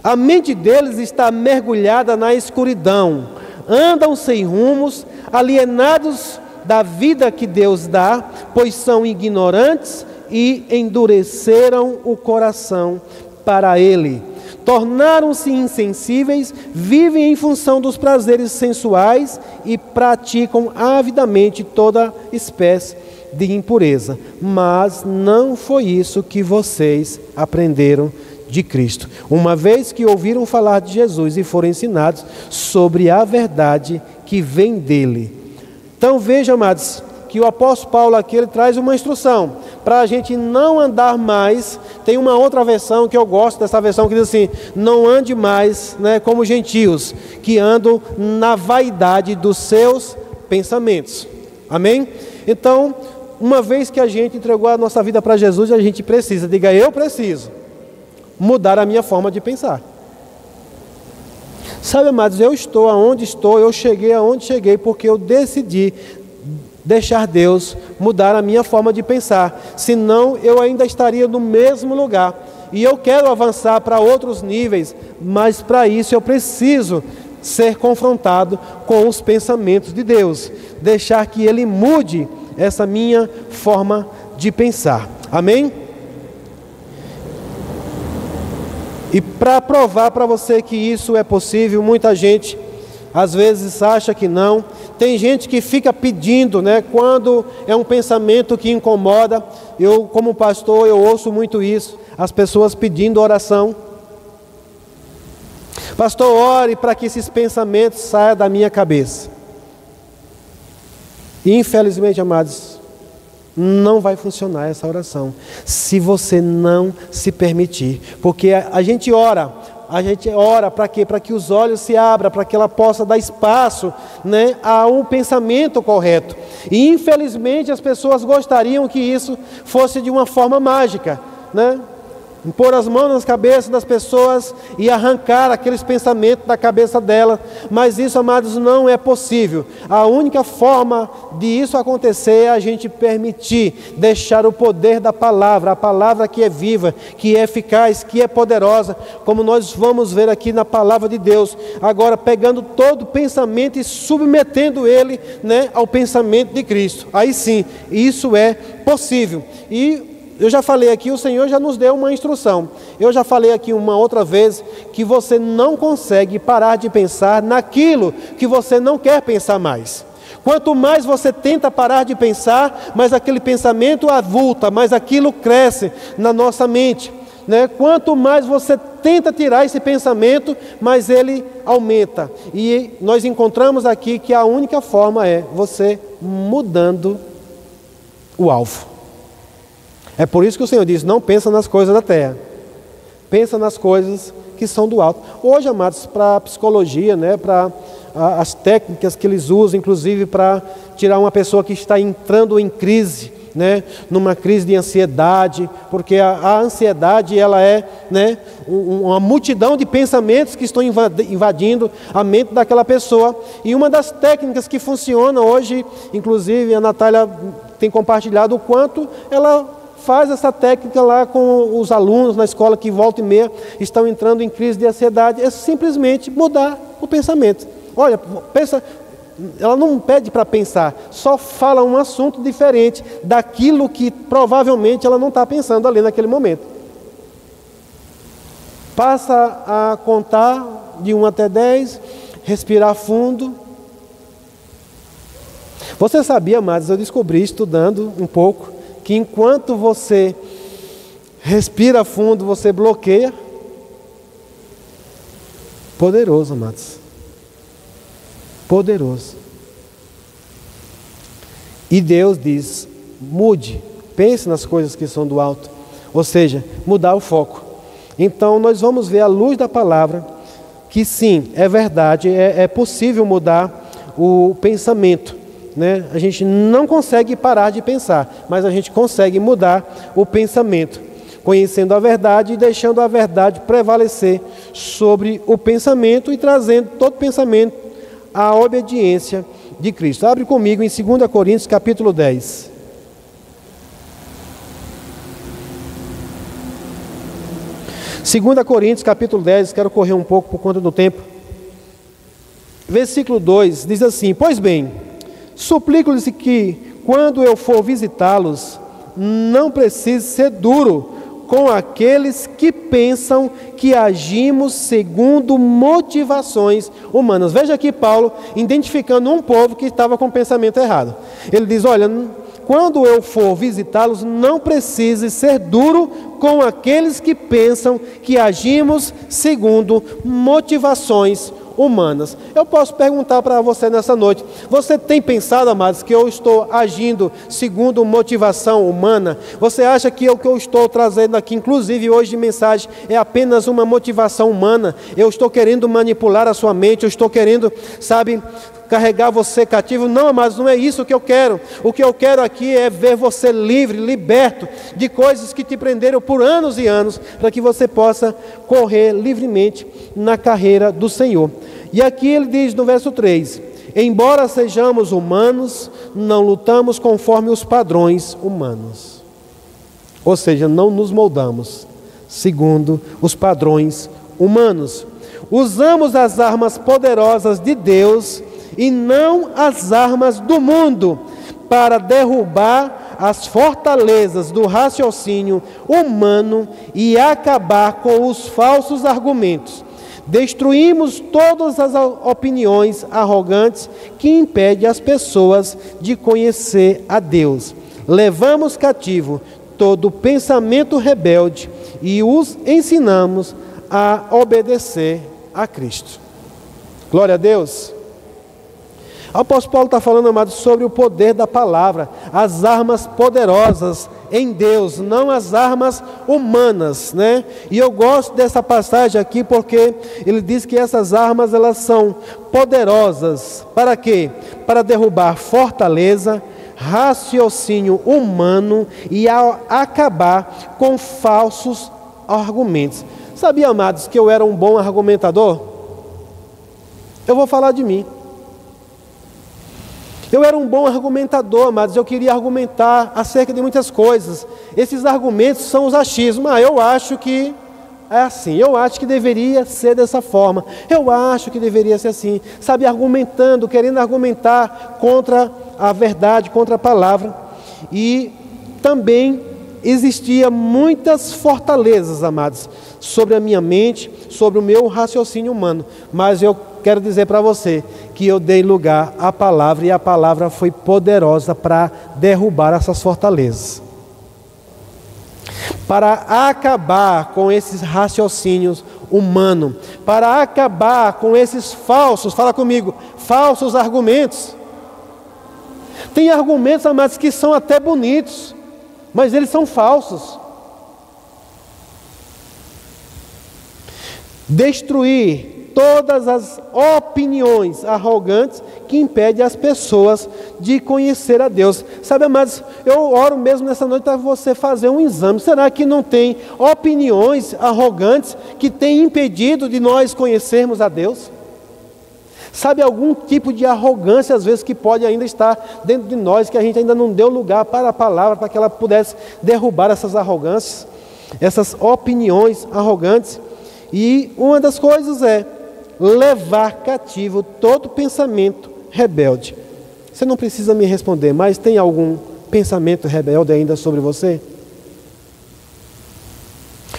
A mente deles está mergulhada na escuridão, andam sem rumos, alienados da vida que Deus dá, pois são ignorantes e endureceram o coração para Ele. Tornaram-se insensíveis, vivem em função dos prazeres sensuais e praticam avidamente toda espécie de impureza. Mas não foi isso que vocês aprenderam de Cristo, uma vez que ouviram falar de Jesus e foram ensinados sobre a verdade que vem dele. Então veja, amados, que o apóstolo Paulo aqui ele traz uma instrução para a gente não andar mais. Tem uma outra versão que eu gosto dessa versão, que diz assim: não ande mais, né, como gentios, que andam na vaidade dos seus pensamentos. Amém? Então, uma vez que a gente entregou a nossa vida para Jesus, a gente precisa, diga, eu preciso mudar a minha forma de pensar. Sabe, amados, eu estou aonde estou, eu cheguei aonde cheguei, porque eu decidi deixar Deus mudar a minha forma de pensar. Senão, eu ainda estaria no mesmo lugar. E eu quero avançar para outros níveis, mas para isso eu preciso ser confrontado com os pensamentos de Deus. Deixar que Ele mude essa minha forma de pensar. Amém? E para provar para você que isso é possível, muita gente às vezes acha que não. Tem gente que fica pedindo, né? Quando é um pensamento que incomoda. Eu, como pastor, eu ouço muito isso. As pessoas pedindo oração. Pastor, ore para que esses pensamentos saiam da minha cabeça. Infelizmente, amados, não vai funcionar essa oração se você não se permitir. Porque a gente ora para quê? Para que os olhos se abram, para que ela possa dar espaço, né, a um pensamento correto. E infelizmente as pessoas gostariam que isso fosse de uma forma mágica, né? Pôr as mãos nas cabeças das pessoas e arrancar aqueles pensamentos da cabeça delas. Mas isso, amados, não é possível. A única forma de isso acontecer é a gente permitir, deixar o poder da palavra, a palavra que é viva, que é eficaz, que é poderosa, como nós vamos ver aqui na palavra de Deus. Agora, pegando todo pensamento e submetendo ele, né, ao pensamento de Cristo. Aí sim, isso é possível. E eu já falei aqui, o Senhor já nos deu uma instrução. Eu já falei aqui uma outra vez que você não consegue parar de pensar naquilo que você não quer pensar mais. Quanto mais você tenta parar de pensar, mais aquele pensamento avulta, mais aquilo cresce na nossa mente, né? Quanto mais você tenta tirar esse pensamento, mais ele aumenta. E nós encontramos aqui que a única forma é você mudando o alvo. É por isso que o Senhor diz, não pensa nas coisas da terra, pensa nas coisas que são do alto. Hoje, amados, para a psicologia, né, para as técnicas que eles usam, inclusive para tirar uma pessoa que está entrando em crise, né, numa crise de ansiedade, porque a ansiedade, ela é, né, uma multidão de pensamentos que estão invadindo a mente daquela pessoa. E uma das técnicas que funciona hoje, inclusive a Natália tem compartilhado o quanto ela faz essa técnica lá com os alunos na escola que volta e meia estão entrando em crise de ansiedade, é simplesmente mudar o pensamento. Olha, pensa, ela não pede para pensar, só fala um assunto diferente daquilo que provavelmente ela não está pensando ali naquele momento. Passa a contar de 1 até 10, respirar fundo. Você sabia, amados, eu descobri estudando um pouco, que enquanto você respira fundo, você bloqueia. Poderoso, amados. Poderoso. E Deus diz, mude, pense nas coisas que são do alto. Ou seja, mudar o foco. Então nós vamos ver à luz da palavra que sim, é verdade, é possível mudar o pensamento. Né? A gente não consegue parar de pensar, mas a gente consegue mudar o pensamento, conhecendo a verdade e deixando a verdade prevalecer sobre o pensamento e trazendo todo pensamento à obediência de Cristo. Abre comigo em 2 Coríntios capítulo 10. Segunda Coríntios capítulo 10, quero correr um pouco por conta do tempo. Versículo 2 diz assim: pois bem, suplico-lhes que, quando eu for visitá-los, não precise ser duro com aqueles que pensam que agimos segundo motivações humanas. Veja aqui Paulo identificando um povo que estava com o pensamento errado. Ele diz, olha, quando eu for visitá-los, não precise ser duro com aqueles que pensam que agimos segundo motivações humanas. Eu posso perguntar para você nessa noite, você tem pensado, amados, que eu estou agindo segundo motivação humana? Você acha que o que eu estou trazendo aqui, inclusive hoje de mensagem, é apenas uma motivação humana? Eu estou querendo manipular a sua mente, eu estou querendo, sabe, carregar você cativo? Não, amados, não é isso que eu quero. O que eu quero aqui é ver você livre, liberto de coisas que te prenderam por anos e anos, para que você possa correr livremente na carreira do Senhor. E aqui ele diz no verso 3, embora sejamos humanos, não lutamos conforme os padrões humanos. Ou seja, não nos moldamos segundo os padrões humanos. Usamos as armas poderosas de Deus e não as armas do mundo, para derrubar as fortalezas do raciocínio humano e acabar com os falsos argumentos. Destruímos todas as opiniões arrogantes que impedem as pessoas de conhecer a Deus. Levamos cativo todo pensamento rebelde e os ensinamos a obedecer a Cristo. Glória a Deus. O apóstolo Paulo está falando, amados, sobre o poder da palavra, as armas poderosas em Deus, não as armas humanas, né? E eu gosto dessa passagem aqui porque ele diz que essas armas, elas são poderosas. Para quê? Para derrubar fortaleza, raciocínio humano e acabar com falsos argumentos. Sabia, amados, que eu era um bom argumentador? Eu vou falar de mim. Eu era um bom argumentador, amados. Eu queria argumentar acerca de muitas coisas. Esses argumentos são os achismos. Eu acho que é assim. Eu acho que deveria ser dessa forma. Eu acho que deveria ser assim. Sabe, argumentando, querendo argumentar contra a verdade, contra a palavra. E também existia muitas fortalezas, amados, sobre a minha mente, sobre o meu raciocínio humano. Mas eu quero dizer para você que eu dei lugar à palavra e a palavra foi poderosa para derrubar essas fortalezas. Para acabar com esses raciocínios humanos, para acabar com esses falsos, fala comigo, falsos argumentos. Tem argumentos, amados, que são até bonitos, mas eles são falsos. Destruir todas as opiniões arrogantes que impedem as pessoas de conhecer a Deus. Sabe, amados, eu oro mesmo nessa noite para você fazer um exame. Será que não tem opiniões arrogantes que têm impedido de nós conhecermos a Deus? Sabe, algum tipo de arrogância às vezes que pode ainda estar dentro de nós, que a gente ainda não deu lugar para a palavra, para que ela pudesse derrubar essas arrogâncias, essas opiniões arrogantes. E uma das coisas é levar cativo todo pensamento rebelde. Você não precisa me responder, mas tem algum pensamento rebelde ainda sobre você?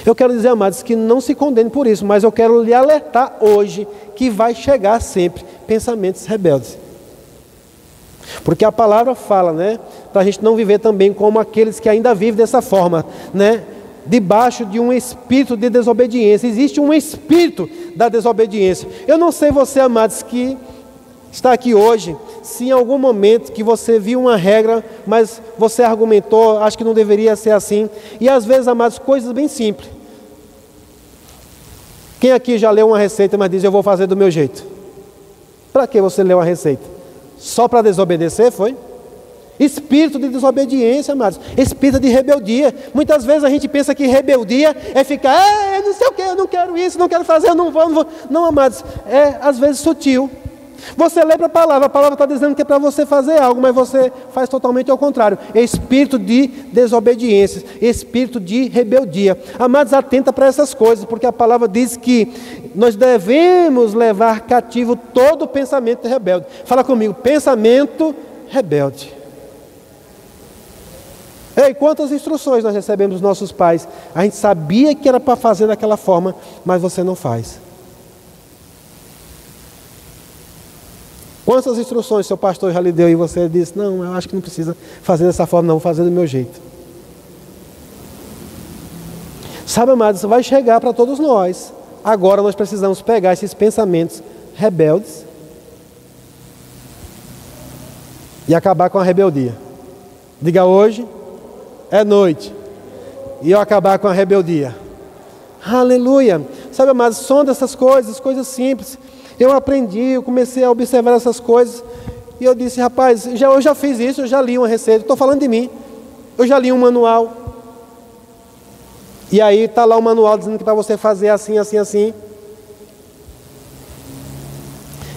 Eu quero dizer, amados, que não se condene por isso, mas eu quero lhe alertar hoje que vai chegar sempre pensamentos rebeldes. Porque a palavra fala, né, para a gente não viver também como aqueles que ainda vivem dessa forma, né, debaixo de um espírito de desobediência. Existe um espírito da desobediência. Eu não sei você, amados, que está aqui hoje, se em algum momento que você viu uma regra, mas você argumentou, acho que não deveria ser assim. E às vezes, amados, coisas bem simples. Quem aqui já leu uma receita, mas diz, eu vou fazer do meu jeito? Para que você leu uma receita? Só para desobedecer, foi? Espírito de desobediência, amados. Espírito de rebeldia. Muitas vezes a gente pensa que rebeldia é ficar, eu não sei o que, eu não quero isso, não quero fazer, eu não vou, não vou. Não, amados, é às vezes sutil. Você lê para a palavra está dizendo que é para você fazer algo, mas você faz totalmente ao contrário. É espírito de desobediência, espírito de rebeldia. Amados, atenta para essas coisas, porque a palavra diz que nós devemos levar cativo todo pensamento rebelde. Fala comigo, pensamento rebelde. Ei, quantas instruções nós recebemos dos nossos pais? A gente sabia que era para fazer daquela forma, mas você não faz. Quantas instruções seu pastor já lhe deu e você disse, não, eu acho que não precisa fazer dessa forma, não, vou fazer do meu jeito. Sabe, amados, isso vai chegar para todos nós. Agora nós precisamos pegar esses pensamentos rebeldes e acabar com a rebeldia. Diga, hoje é noite e eu acabar com a rebeldia. Aleluia. Sabe, amados, sonda essas coisas simples. Eu aprendi, eu comecei a observar essas coisas e eu disse, rapaz, eu já fiz isso, eu já li uma receita, estou falando de mim, eu já li um manual. E aí está lá o manual dizendo que para você fazer assim, assim, assim.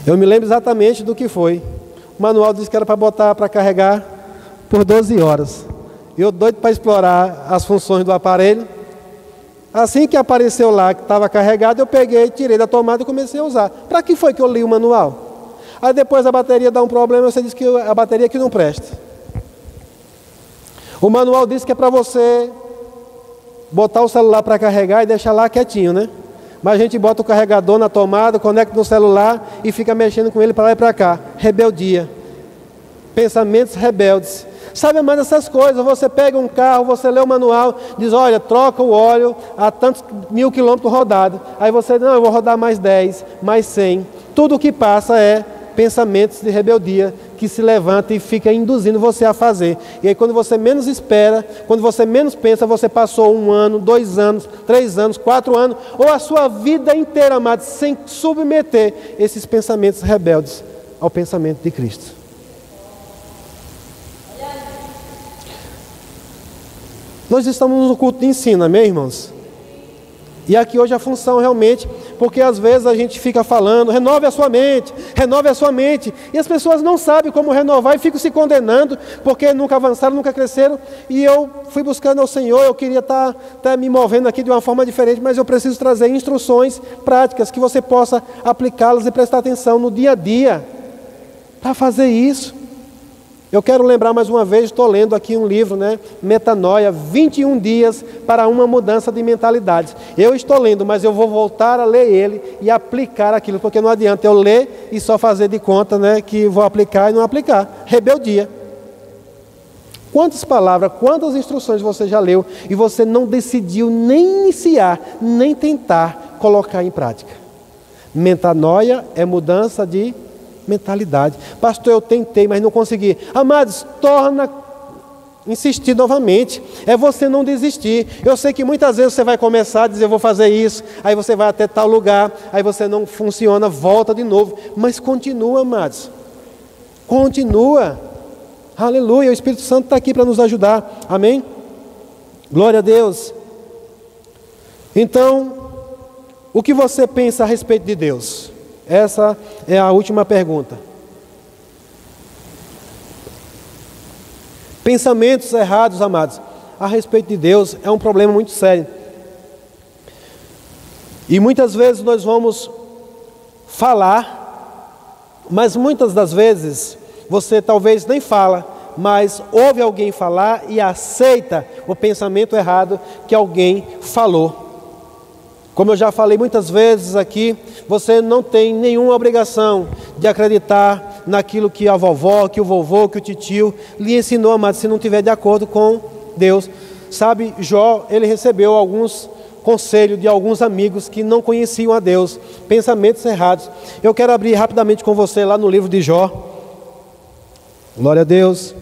Eu me lembro exatamente do que foi. O manual disse que era para botar, para carregar por 12 horas. Eu doido para explorar as funções do aparelho. Assim que apareceu lá, que estava carregado, eu peguei, tirei da tomada e comecei a usar. Para que foi que eu li o manual? Aí depois a bateria dá um problema, você diz que a bateria aqui não presta. O manual diz que é para você botar o celular para carregar e deixar lá quietinho, né? Mas a gente bota o carregador na tomada, conecta no celular e fica mexendo com ele para lá e para cá. Rebeldia. Pensamentos rebeldes. Sabe mais essas coisas? Você pega um carro, você lê o manual, diz, olha, troca o óleo a tantos 1000 quilômetros rodados. Aí você, não, eu vou rodar mais 10, mais 100. Tudo o que passa é pensamentos de rebeldia que se levanta e fica induzindo você a fazer. E aí quando você menos espera, quando você menos pensa, você passou 1 ano, 2 anos, 3 anos, 4 anos, ou a sua vida inteira, amados, sem submeter esses pensamentos rebeldes ao pensamento de Cristo. Nós estamos no culto de ensino, amém, irmãos? E aqui hoje a função realmente, porque às vezes a gente fica falando, renove a sua mente, e as pessoas não sabem como renovar e ficam se condenando, porque nunca avançaram, nunca cresceram, e eu fui buscando ao Senhor, eu queria estar me movendo aqui de uma forma diferente, mas eu preciso trazer instruções práticas, que você possa aplicá-las e prestar atenção no dia a dia, para fazer isso. Eu quero lembrar mais uma vez, estou lendo aqui um livro, Metanoia, 21 dias para uma mudança de mentalidade. Eu estou lendo, mas eu vou voltar a ler ele e aplicar aquilo, porque não adianta eu ler e só fazer de conta, que vou aplicar e não aplicar. Rebeldia. Quantas palavras, quantas instruções você já leu e você não decidiu nem iniciar, nem tentar colocar em prática? Metanoia é mudança de mentalidade. Pastor, eu tentei, mas não consegui. Amados, insistir novamente. É você não desistir. Eu sei que muitas vezes você vai começar a dizer, eu vou fazer isso, aí você vai até tal lugar, aí você não funciona, volta de novo. Mas continua, amados. Continua. Aleluia, o Espírito Santo está aqui para nos ajudar. Amém? Glória a Deus. Então, o que você pensa a respeito de Deus? Essa é a última pergunta. Pensamentos errados, amados, a respeito de Deus é um problema muito sério. E muitas vezes nós vamos falar, mas muitas das vezes você talvez nem fala, mas ouve alguém falar e aceita o pensamento errado que alguém falou. Como eu já falei muitas vezes aqui, você não tem nenhuma obrigação de acreditar naquilo que a vovó, que o vovô, que o titio lhe ensinou, mas se não estiver de acordo com Deus. Sabe, Jó, ele recebeu alguns conselhos de alguns amigos que não conheciam a Deus, pensamentos errados. Eu quero abrir rapidamente com você lá no livro de Jó. Glória a Deus.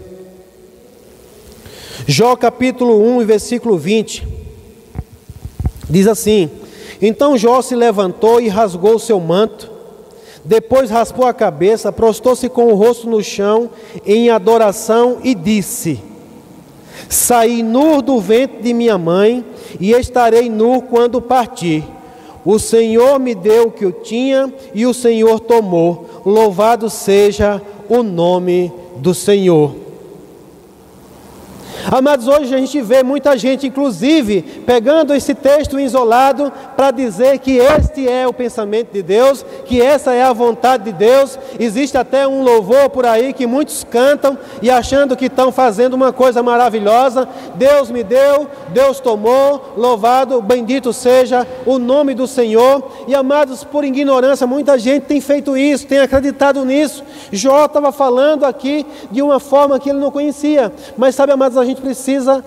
Jó capítulo 1, versículo 20. Diz assim: então Jó se levantou e rasgou o seu manto, depois raspou a cabeça, prostou-se com o rosto no chão em adoração e disse: saí nu do ventre de minha mãe e estarei nu quando partir. O Senhor me deu o que eu tinha e o Senhor tomou. Louvado seja o nome do Senhor. Amados, hoje a gente vê muita gente, inclusive, pegando esse texto isolado para dizer que este é o pensamento de Deus, que essa é a vontade de Deus. Existe até um louvor por aí que muitos cantam e achando que estão fazendo uma coisa maravilhosa. Deus me deu, Deus tomou, louvado, bendito seja o nome do Senhor. E amados, por ignorância, muita gente tem feito isso, tem acreditado nisso. Jó estava falando aqui de uma forma que ele não conhecia, mas sabe, amados, a gente precisa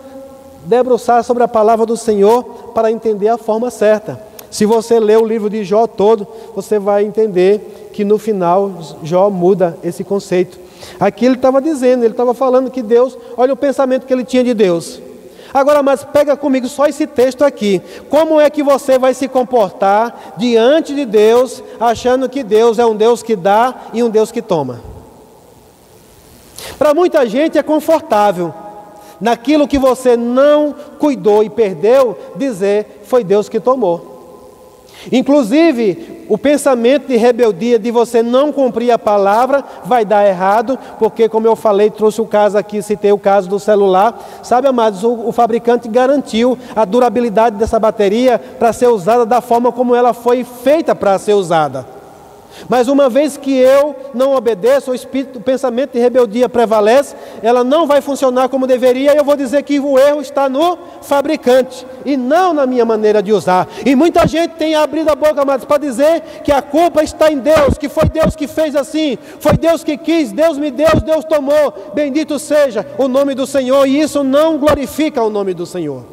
debruçar sobre a palavra do Senhor para entender a forma certa. Se você ler o livro de Jó todo, você vai entender que no final Jó muda esse conceito. Aqui ele estava dizendo, ele estava falando que Deus, olha o pensamento que ele tinha de Deus. Agora, mas pega comigo só esse texto aqui. Como é que você vai se comportar diante de Deus, achando que Deus é um Deus que dá e um Deus que toma? Para muita gente é confortável, naquilo que você não cuidou e perdeu, dizer, foi Deus que tomou. Inclusive, o pensamento de rebeldia, de você não cumprir a palavra, vai dar errado, porque como eu falei, trouxe o caso aqui, citei o caso do celular. Sabe, amados, o fabricante garantiu a durabilidade dessa bateria para ser usada da forma como ela foi feita para ser usada. Mas uma vez que eu não obedeço, o pensamento de rebeldia prevalece, ela não vai funcionar como deveria, e eu vou dizer que o erro está no fabricante, e não na minha maneira de usar. E muita gente tem abrido a boca, amados, para dizer que a culpa está em Deus, que foi Deus que fez assim, foi Deus que quis, Deus me deu, Deus tomou, bendito seja o nome do Senhor, e isso não glorifica o nome do Senhor.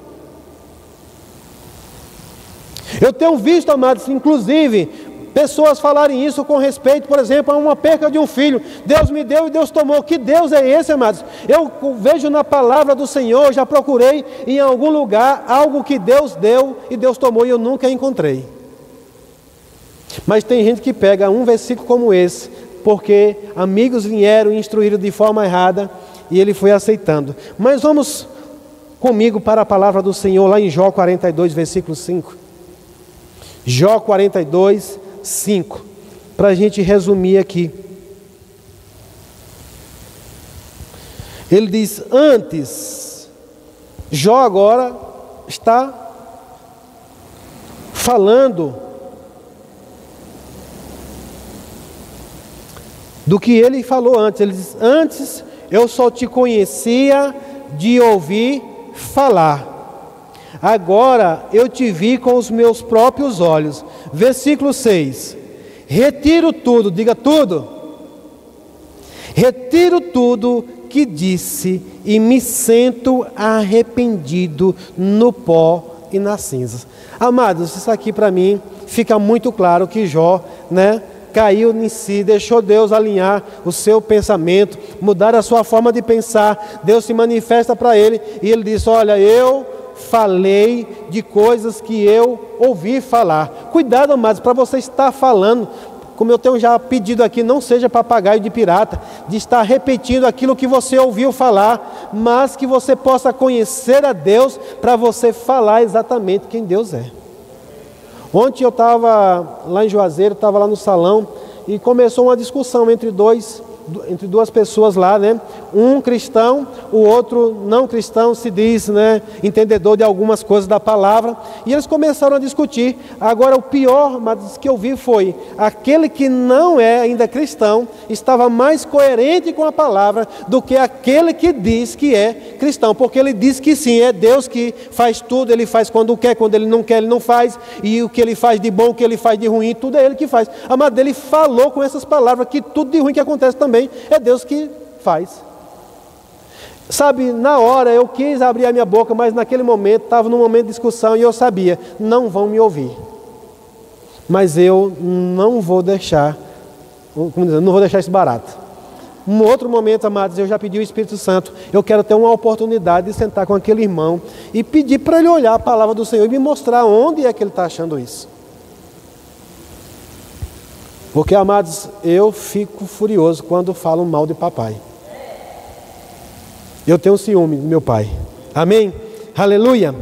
Eu tenho visto, amados, inclusive, pessoas falarem isso com respeito, por exemplo, a uma perca de um filho. Deus me deu e Deus tomou. Que Deus é esse, amados? Eu vejo na palavra do Senhor, já procurei em algum lugar algo que Deus deu e Deus tomou e eu nunca encontrei. Mas tem gente que pega um versículo como esse, porque amigos vieram e instruíram de forma errada e ele foi aceitando. Mas vamos comigo para a palavra do Senhor lá em Jó 42, versículo 5. Jó 42, 5, para a gente resumir aqui. Ele diz: antes, Jó agora está falando do que ele falou antes. Ele diz: antes eu só te conhecia de ouvir falar. Agora eu te vi com os meus próprios olhos. Versículo 6. Retiro tudo, diga tudo. Retiro tudo que disse e me sinto arrependido no pó e nas cinzas. Amados, isso aqui para mim fica muito claro que Jó, caiu em si, deixou Deus alinhar o seu pensamento, mudar a sua forma de pensar. Deus se manifesta para ele e ele diz: olha, eu falei de coisas que eu ouvi falar. Cuidado, amados, para você estar falando, como eu tenho já pedido aqui, não seja papagaio de pirata, de estar repetindo aquilo que você ouviu falar, mas que você possa conhecer a Deus para você falar exatamente quem Deus é. Ontem eu estava lá em Juazeiro, estava lá no salão e começou uma discussão entre duas pessoas lá, um cristão, o outro não cristão, se diz, entendedor de algumas coisas da palavra, e eles começaram a discutir. Agora o pior, mas que eu vi foi, aquele que não é ainda cristão, estava mais coerente com a palavra do que aquele que diz que é cristão, porque ele diz que sim, é Deus que faz tudo, ele faz quando quer, quando ele não quer, ele não faz, e o que ele faz de bom, o que ele faz de ruim, tudo é ele que faz. Amado, ele falou com essas palavras que tudo de ruim que acontece também é Deus que faz. Sabe, na hora eu quis abrir a minha boca, mas naquele momento, estava num momento de discussão e eu sabia, não vão me ouvir. Mas eu não vou deixar, não vou deixar isso barato. Um outro momento, amados, eu já pedi ao Espírito Santo, eu quero ter uma oportunidade de sentar com aquele irmão e pedir para ele olhar a palavra do Senhor e me mostrar onde é que ele está achando isso. Porque, amados, eu fico furioso quando falam mal de papai. Eu tenho ciúme do meu pai. Amém? Aleluia!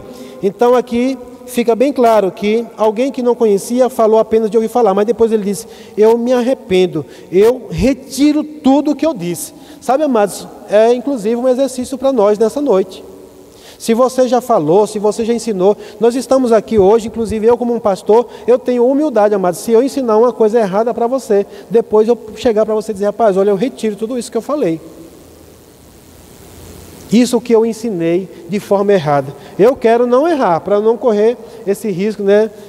Então aqui fica bem claro que alguém que não conhecia falou apenas de ouvir falar, mas depois ele disse: eu me arrependo, eu retiro tudo o que eu disse. Sabe, amados, é inclusive um exercício para nós nessa noite. Se você já falou, se você já ensinou, nós estamos aqui hoje, inclusive eu como um pastor, eu tenho humildade, amados. Se eu ensinar uma coisa errada para você, depois eu chegar para você e dizer: rapaz, olha, eu retiro tudo isso que eu falei. Isso que eu ensinei de forma errada. Eu quero não errar, para não correr esse risco,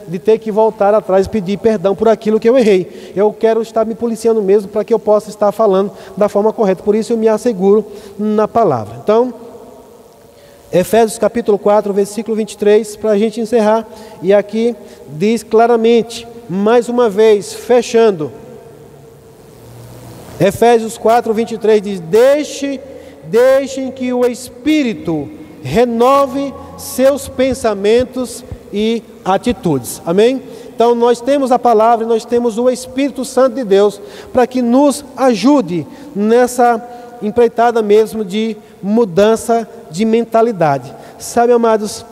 de ter que voltar atrás e pedir perdão por aquilo que eu errei. Eu quero estar me policiando mesmo para que eu possa estar falando da forma correta. Por isso eu me asseguro na palavra. Então, Efésios capítulo 4, versículo 23, para a gente encerrar. E aqui diz claramente, mais uma vez, fechando. Efésios 4, 23 diz: Deixem que o Espírito renove seus pensamentos e atitudes. Amém? Então nós temos a palavra e nós temos o Espírito Santo de Deus para que nos ajude nessa empreitada mesmo de mudança de mentalidade. Sabe, amados,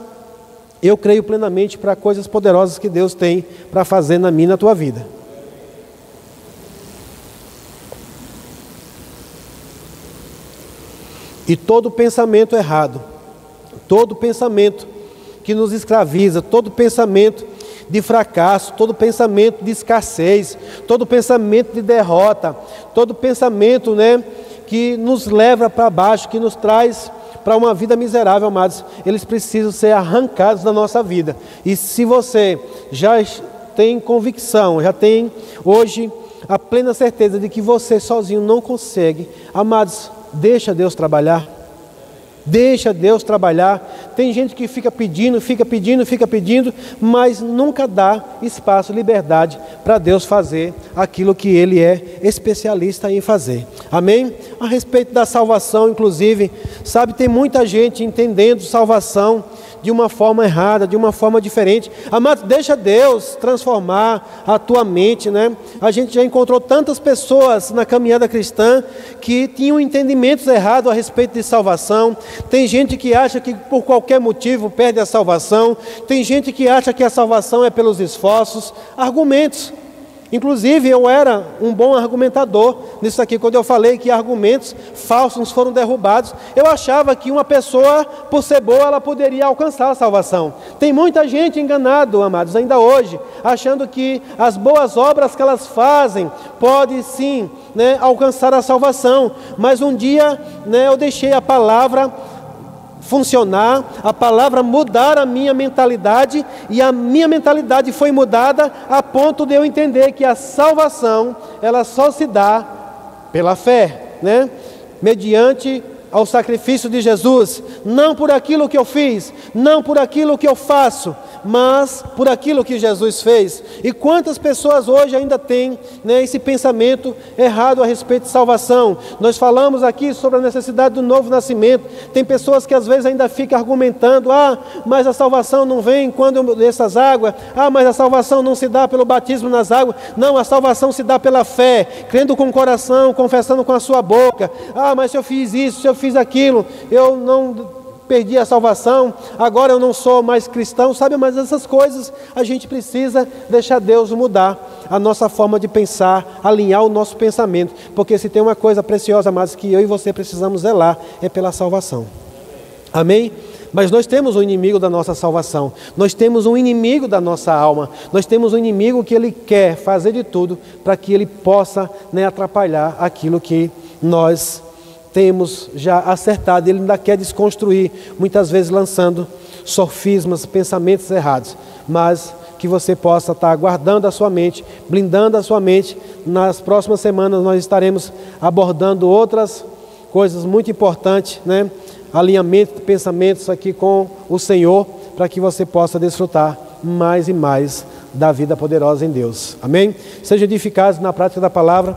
eu creio plenamente para coisas poderosas que Deus tem para fazer na minha e na tua vida. E todo pensamento errado, todo pensamento que nos escraviza, todo pensamento de fracasso, todo pensamento de escassez, todo pensamento de derrota, todo pensamento, né, que nos leva para baixo, que nos traz para uma vida miserável, amados, eles precisam ser arrancados da nossa vida. E se você já tem convicção, já tem hoje a plena certeza de que você sozinho não consegue, amados, deixa Deus trabalhar. Deixa Deus trabalhar. Tem gente que fica pedindo, mas nunca dá espaço, liberdade para Deus fazer aquilo que Ele é especialista em fazer. Amém? A respeito da salvação, inclusive, sabe, tem muita gente entendendo salvação de uma forma errada, de uma forma diferente. Amado, deixa Deus transformar a tua mente, né? A gente já encontrou tantas pessoas na caminhada cristã que tinham entendimentos errados a respeito de salvação. Tem gente que acha que por qualquer motivo perde a salvação. Tem gente que acha que a salvação é pelos esforços. Argumentos. Inclusive, eu era um bom argumentador nisso aqui, quando eu falei que argumentos falsos foram derrubados. Eu achava que uma pessoa, por ser boa, ela poderia alcançar a salvação. Tem muita gente enganado, amados, ainda hoje, achando que as boas obras que elas fazem podem sim, né, alcançar a salvação. Mas um dia, né, eu deixei a palavra funcionar, a palavra mudar a minha mentalidade, e a minha mentalidade foi mudada a ponto de eu entender que a salvação, ela só se dá pela fé, né? Mediante ao sacrifício de Jesus, não por aquilo que eu fiz, não por aquilo que eu faço, mas por aquilo que Jesus fez. E quantas pessoas hoje ainda têm, né, esse pensamento errado a respeito de salvação? Nós falamos aqui sobre a necessidade do novo nascimento. Tem pessoas que às vezes ainda ficam argumentando: mas a salvação não vem quando eu desço as águas, mas a salvação não se dá pelo batismo nas águas. Não, a salvação se dá pela fé, crendo com o coração, confessando com a sua boca. Mas se eu fiz isso, se eu fiz aquilo, eu não perdi a salvação, agora eu não sou mais cristão, sabe? Mas essas coisas a gente precisa deixar Deus mudar a nossa forma de pensar, alinhar o nosso pensamento, porque se tem uma coisa preciosa, mas que eu e você precisamos zelar, é pela salvação. Amém? Mas nós temos um inimigo da nossa salvação, nós temos um inimigo da nossa alma, nós temos um inimigo que ele quer fazer de tudo para que ele possa, né, atrapalhar aquilo que nós temos já acertado. Ele ainda quer desconstruir, muitas vezes lançando sofismas, pensamentos errados, mas que você possa estar guardando a sua mente, blindando a sua mente. Nas próximas semanas nós estaremos abordando outras coisas muito importantes, né? Alinhamento de pensamentos aqui com o Senhor, para que você possa desfrutar mais e mais da vida poderosa em Deus. Amém? Seja edificado na prática da palavra.